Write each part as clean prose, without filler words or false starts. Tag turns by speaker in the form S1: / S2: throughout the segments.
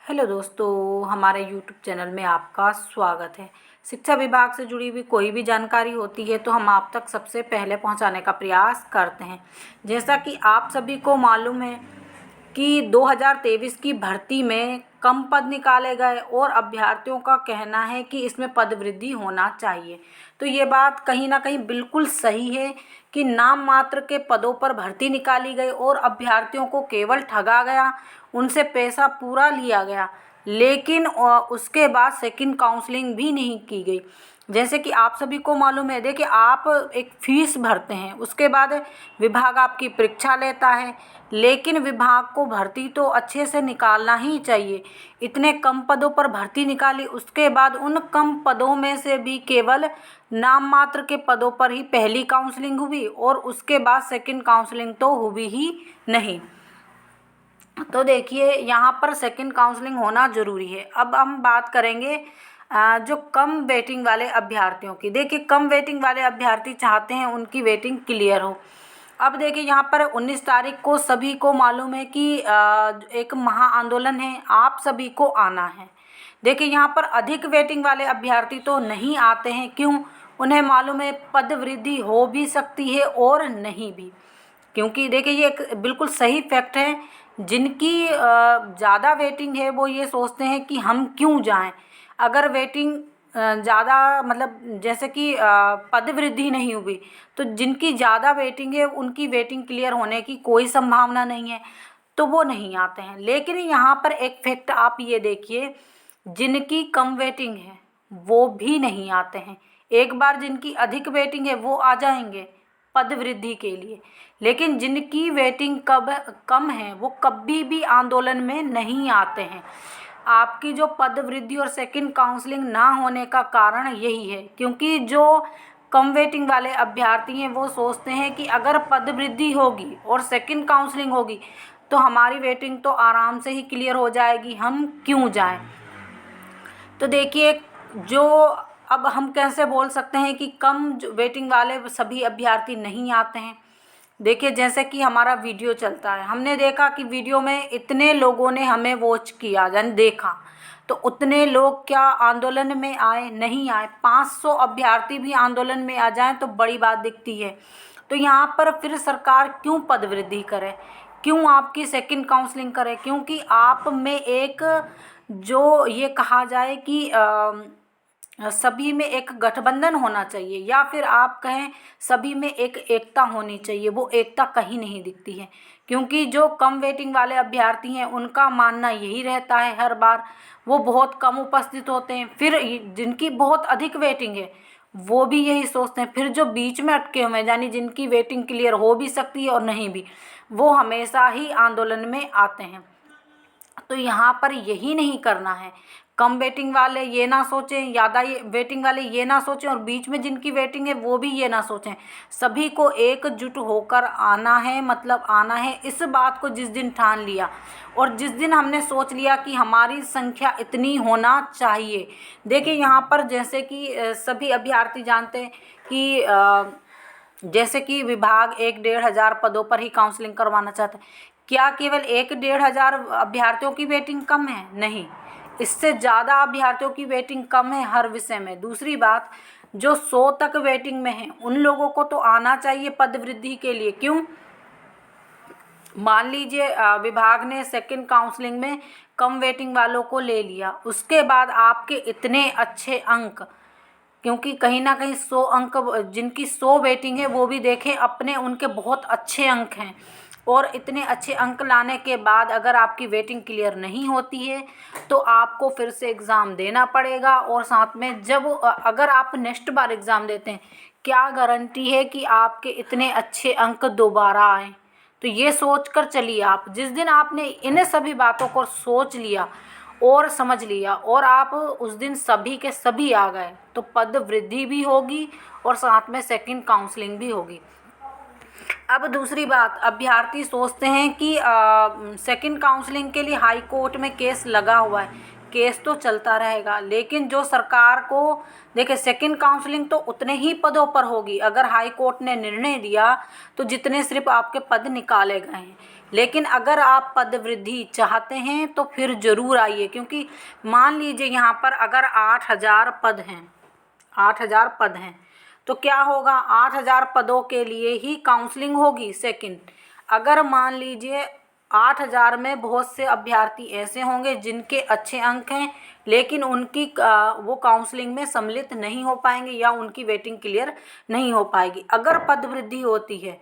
S1: Hello दोस्तों, हमारे YouTube channel में आपका स्वागत है। शिक्षा विभाग से जुड़ी हुई कोई भी जानकारी होती है तो हम आप तक सबसे पहले पहुंचाने का प्रयास करते हैं। जैसा कि आप सभी को मालूम है कि 2023 की भर्ती में कम पद निकाले गए और अभ्यर्थियों का कहना है कि इसमें पद वृद्धि होना चाहिए। तो ये बात कहीं ना कहीं बिल्कुल सही है कि नाम मात्र के पदों पर भर्ती निकाली गई और अभ्यर्थियों को केवल ठगा गया, उनसे पैसा पूरा लिया गया, लेकिन उसके बाद सेकंड काउंसलिंग भी नहीं की गई। जैसे कि आप सभी को मालूम है, देखिए आप एक फीस भरते हैं, उसके बाद विभाग आपकी परीक्षा लेता है, लेकिन विभाग को भर्ती तो अच्छे से निकालना ही चाहिए। इतने कम पदों पर भर्ती निकाली, उसके बाद उन कम पदों में से भी केवल नाम मात्र के पदों पर ही पहली काउंसलिंग हुई और उसके बाद सेकंड काउंसलिंग तो हुई ही नहीं। तो देखिए यहाँ पर सेकंड काउंसलिंग होना ज़रूरी है। अब हम बात करेंगे जो कम वेटिंग वाले अभ्यर्थियों की। देखिए कम वेटिंग वाले अभ्यर्थी चाहते हैं उनकी वेटिंग क्लियर हो। अब देखिए यहाँ पर 19 तारीख को सभी को मालूम है कि एक महा आंदोलन है, आप सभी को आना है। देखिए यहाँ पर अधिक वेटिंग वाले अभ्यर्थी तो नहीं आते हैं, क्यों? उन्हें मालूम है पद वृद्धि हो भी सकती है और नहीं भी, क्योंकि देखिए ये एक बिल्कुल सही फैक्ट है। जिनकी ज़्यादा वेटिंग है वो ये सोचते हैं कि हम क्यों जाएं। अगर वेटिंग ज़्यादा मतलब जैसे कि पद वृद्धि नहीं हुई तो जिनकी ज़्यादा वेटिंग है उनकी वेटिंग क्लियर होने की कोई संभावना नहीं है, तो वो नहीं आते हैं। लेकिन यहाँ पर एक फैक्ट आप ये देखिए, जिनकी कम वेटिंग है वो भी नहीं आते हैं। एक बार जिनकी अधिक वेटिंग है वो आ जाएंगे पद वृद्धि के लिए, लेकिन जिनकी वेटिंग कम है वो कभी भी आंदोलन में नहीं आते हैं। आपकी जो पद वृद्धि और सेकंड काउंसलिंग ना होने का कारण यही है, क्योंकि जो कम वेटिंग वाले अभ्यर्थी हैं वो सोचते हैं कि अगर पद वृद्धि होगी और सेकंड काउंसलिंग होगी तो हमारी वेटिंग तो आराम से ही क्लियर हो जाएगी, हम क्यों जाएं। तो देखिए जो अब हम कैसे बोल सकते हैं कि कम वेटिंग वाले सभी अभ्यर्थी नहीं आते हैं। देखिए जैसे कि हमारा वीडियो चलता है, हमने देखा कि वीडियो में इतने लोगों ने हमें वॉच किया यानी देखा, तो उतने लोग क्या आंदोलन में आए? नहीं आए। 500 अभ्यर्थी भी आंदोलन में आ जाएं तो बड़ी बात दिखती है। तो यहाँ पर फिर सरकार क्यों पद वृद्धि करे, क्यों आपकी सेकंड काउंसलिंग करे? क्योंकि आप में एक जो ये कहा जाए कि सभी में एक गठबंधन होना चाहिए, या फिर आप कहें सभी में एक एकता होनी चाहिए। वो एकता कहीं नहीं दिखती है, क्योंकि जो कम वेटिंग वाले अभ्यर्थी हैं उनका मानना यही रहता है, हर बार वो बहुत कम उपस्थित होते हैं। फिर जिनकी बहुत अधिक वेटिंग है वो भी यही सोचते हैं। फिर जो बीच में अटके हुए हैं यानी जिनकी वेटिंग क्लियर हो भी सकती है और नहीं भी, वो हमेशा ही आंदोलन में आते हैं। तो यहाँ पर यही नहीं करना है। कम वेटिंग वाले ये ना सोचें, ज़्यादा वेटिंग वाले ये ना सोचें, और बीच में जिनकी वेटिंग है वो भी ये ना सोचें। सभी को एकजुट होकर आना है, मतलब आना है। इस बात को जिस दिन ठान लिया और जिस दिन हमने सोच लिया कि हमारी संख्या इतनी होना चाहिए। देखिए यहाँ पर जैसे कि सभी अभ्यर्थी जानते हैं कि जैसे कि विभाग 1-1.5 हज़ार पदों पर ही काउंसलिंग करवाना चाहता है। क्या केवल 1-1.5 हज़ार अभ्यर्थियों की वेटिंग कम है? नहीं, इससे ज़्यादा अभ्यर्थियों की वेटिंग कम है हर विषय में। दूसरी बात, जो 100 तक वेटिंग में है उन लोगों को तो आना चाहिए पद वृद्धि के लिए। क्यों? मान लीजिए विभाग ने सेकंड काउंसलिंग में कम वेटिंग वालों को ले लिया, उसके बाद आपके इतने अच्छे अंक, क्योंकि कहीं ना कहीं 100 अंक, जिनकी 100 वेटिंग है वो भी देखें अपने उनके बहुत अच्छे अंक हैं, और इतने अच्छे अंक लाने के बाद अगर आपकी वेटिंग क्लियर नहीं होती है तो आपको फिर से एग्ज़ाम देना पड़ेगा। और साथ में जब अगर आप नेक्स्ट बार एग्ज़ाम देते हैं, क्या गारंटी है कि आपके इतने अच्छे अंक दोबारा आएँ? तो ये सोच कर चलिए आप, जिस दिन आपने इन सभी बातों को सोच लिया और समझ लिया और आप उस दिन सभी के सभी आ गए, तो पद वृद्धि भी होगी और साथ में सेकंड काउंसलिंग भी होगी। अब दूसरी बात, अभ्यर्थी सोचते हैं कि सेकंड काउंसलिंग के लिए हाई कोर्ट में केस लगा हुआ है, केस तो चलता रहेगा, लेकिन जो सरकार को देखिए सेकंड काउंसलिंग तो उतने ही पदों पर होगी। अगर हाई कोर्ट ने निर्णय दिया तो जितने सिर्फ आपके पद निकाले गए हैं, लेकिन अगर आप पद वृद्धि चाहते हैं तो फिर ज़रूर आइए, क्योंकि मान लीजिए यहाँ पर अगर 8,000 पद हैं, 8,000 पद हैं, तो क्या होगा, 8,000 पदों के लिए ही काउंसलिंग होगी। सेकंड, अगर मान लीजिए 8,000 में बहुत से अभ्यर्थी ऐसे होंगे जिनके अच्छे अंक हैं, लेकिन उनकी वो काउंसलिंग में सम्मिलित नहीं हो पाएंगे या उनकी वेटिंग क्लियर नहीं हो पाएगी। अगर पद वृद्धि होती है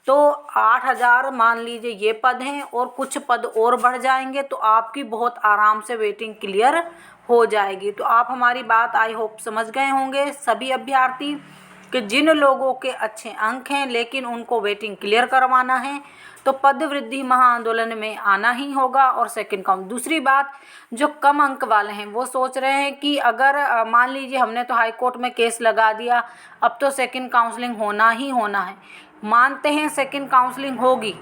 S1: तो 8,000 मान लीजिए ये पद हैं और कुछ पद और बढ़ जाएंगे तो आपकी बहुत आराम से वेटिंग क्लियर हो जाएगी। तो आप हमारी बात आई होप समझ गए होंगे सभी अभ्यर्थी कि जिन लोगों के अच्छे अंक हैं लेकिन उनको वेटिंग क्लियर करवाना है तो पद वृद्धि महाआंदोलन में आना ही होगा। और सेकंड काउंट, दूसरी बात, जो कम अंक वाले हैं वो सोच रहे हैं कि अगर मान लीजिए हमने तो हाई कोर्ट में केस लगा दिया, अब तो सेकंड काउंसलिंग होना ही होना है। मानते हैं सेकंड काउंसलिंग होगी,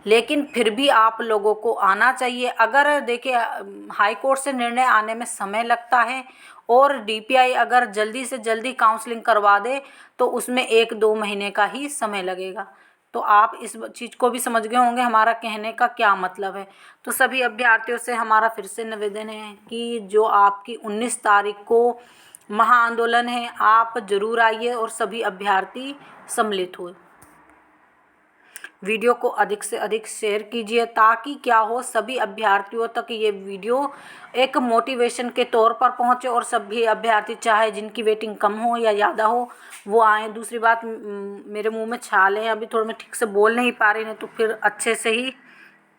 S1: लेकिन फिर भी आप लोगों को आना चाहिए। अगर देखिए हाई कोर्ट से निर्णय आने में समय लगता है और डीपीआई अगर जल्दी से जल्दी काउंसलिंग करवा दे तो उसमें 1-2 महीने का ही समय लगेगा। तो आप इस चीज़ को भी समझ गए होंगे हमारा कहने का क्या मतलब है। तो सभी अभ्यर्थियों से हमारा फिर से निवेदन है कि जो आपकी 19 तारीख को महाआंदोलन है, आप ज़रूर आइए और सभी अभ्यर्थी सम्मिलित हुए। वीडियो को अधिक से अधिक शेयर कीजिए ताकि क्या हो, सभी अभ्यर्थियों तक ये वीडियो एक मोटिवेशन के तौर पर पहुंचे और सभी अभ्यर्थी चाहे जिनकी वेटिंग कम हो या ज़्यादा हो वो आएँ। दूसरी बात, मेरे मुंह में छाले हैं, अभी थोड़ा मैं ठीक से बोल नहीं पा रही, नहीं तो फिर अच्छे से ही